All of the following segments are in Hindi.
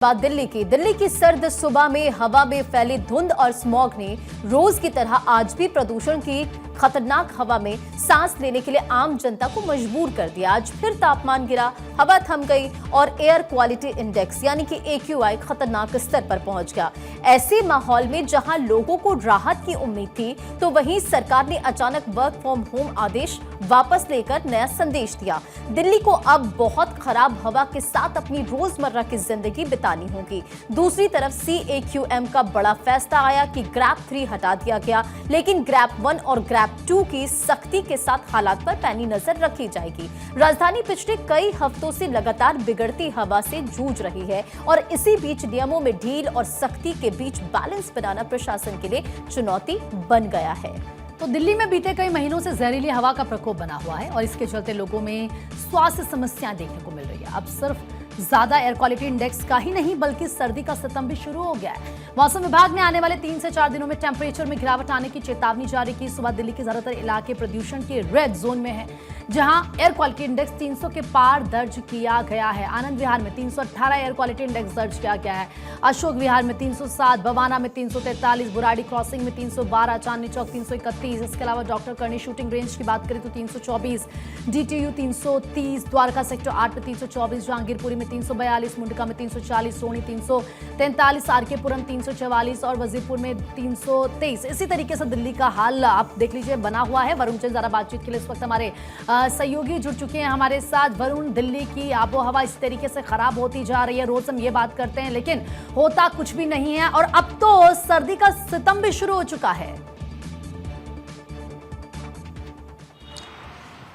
दिल्ली की सर्द सुबह में हवा में फैली धुंध और स्मॉग ने रोज की तरह आज भी प्रदूषण की खतरनाक हवा में सांस लेने के लिए आम जनता को मजबूर कर दिया। आज फिर तापमान गिरा, हवा थम गई और एयर क्वालिटी इंडेक्स यानी कि AQI खतरनाक स्तर पर पहुंच गया। ऐसे माहौल में जहां लोगों को राहत की उम्मीद थी, तो वहीं सरकार ने अचानक वर्क फ्रॉम होम आदेश वापस लेकर नया संदेश दिया। दिल्ली को अब बहुत खराब हवा के साथ अपनी रोजमर्रा की जिंदगी बितानी होगी। दूसरी तरफ CAQM का बड़ा फैसला आया कि ग्रैप 3 हटा दिया गया, लेकिन ग्रैप 1 और ग्रैप 2 की सख्ती के साथ हालात पर पैनी नजर रखी जाएगी। राजधानी पिछले कई हफ्तों से लगातार बिगड़ती हवा से जूझ रही है और इसी बीच नियमों में ढील और सख्ती के बीच बैलेंस बनाना प्रशासन के लिए चुनौती बन गया है। तो दिल्ली में बीते कई महीनों से जहरीली हवा का प्रकोप बना हुआ है और इसके चलते लोगों में स्वास्थ्य समस्याएं देखने को मिल रही है। अब सिर्फ ज्यादा एयर क्वालिटी इंडेक्स का ही नहीं बल्कि सर्दी का सितम भी शुरू हो गया है। मौसम विभाग ने आने वाले 3 से 4 दिनों में टेंपरेचर में गिरावट आने की चेतावनी जारी की। सुबह दिल्ली के ज्यादातर इलाके प्रदूषण के रेड जोन में है, जहां एयर क्वालिटी इंडेक्स 300 के पार दर्ज किया गया है। आनंद विहार में 318 एयर क्वालिटी इंडेक्स दर्ज किया गया है। अशोक विहार में 307, बवाना में 343, बुराड़ी क्रॉसिंग में 312, चांदनी चौक 331। इसके अलावा डॉक्टर करनी शूटिंग रेंज की बात करें तो 324, DTU 330, द्वारका सेक्टर 8 में 324, जहांगीरपुरी में 342, मुंडका में 340, सोनी 343, आरकेपुरम 344 और वजीरपुर में 323। इसी तरीके से दिल्ली का हाल आप देख लीजिए बना हुआ है। वरुण चंद जरा बातचीत के लिए इस वक्त हमारे सहयोगी जुड़ चुके हैं हमारे साथ। वरुण, दिल्ली की आबोहवा इस तरीके से खराब होती जा रही है, रोज हम ये बात करते हैं लेकिन होता कुछ भी नहीं है और अब तो सर्दी का सितम भी शुरू हो चुका है।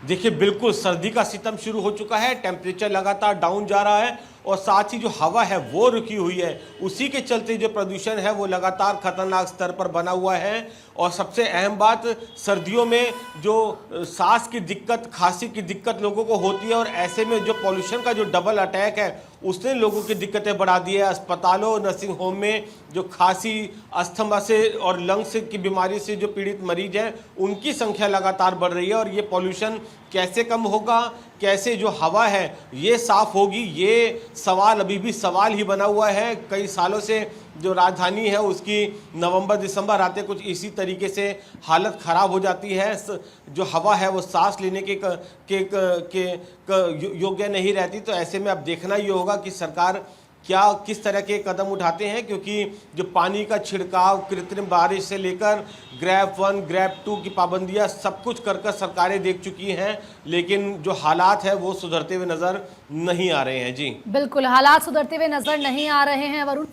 देखिए, बिल्कुल सर्दी का सितम शुरू हो चुका है। टेम्परेचर लगातार डाउन जा रहा है और साथ ही जो हवा है वो रुकी हुई है। उसी के चलते जो प्रदूषण है वो लगातार खतरनाक स्तर पर बना हुआ है। और सबसे अहम बात, सर्दियों में जो सांस की दिक्कत, खांसी की दिक्कत लोगों को होती है और ऐसे में जो पॉल्यूशन का जो डबल अटैक है उसने लोगों की दिक्कतें बढ़ा दी है। अस्पतालों, नर्सिंग होम में जो खांसी, अस्थमा से और लंग्स की बीमारी से जो पीड़ित मरीज हैं उनकी संख्या लगातार बढ़ रही है। और ये पॉल्यूशन कैसे कम होगा, कैसे जो हवा है ये साफ होगी, ये सवाल अभी भी सवाल ही बना हुआ है। कई सालों से जो राजधानी है उसकी नवंबर दिसंबर आते कुछ इसी तरीके से हालत ख़राब हो जाती है। जो हवा है वो सांस लेने के योग्य नहीं रहती। तो ऐसे में अब देखना ये होगा कि सरकार किस तरह के कदम उठाते हैं, क्योंकि जो पानी का छिड़काव, कृत्रिम बारिश से लेकर ग्रैप 1, ग्रैप 2 की पाबंदियां सब कुछ कर सरकारें देख चुकी हैं, लेकिन जो हालात है वो सुधरते हुए नज़र नहीं आ रहे हैं। जी बिल्कुल, हालात सुधरते हुए नजर नहीं आ रहे हैं वरुण।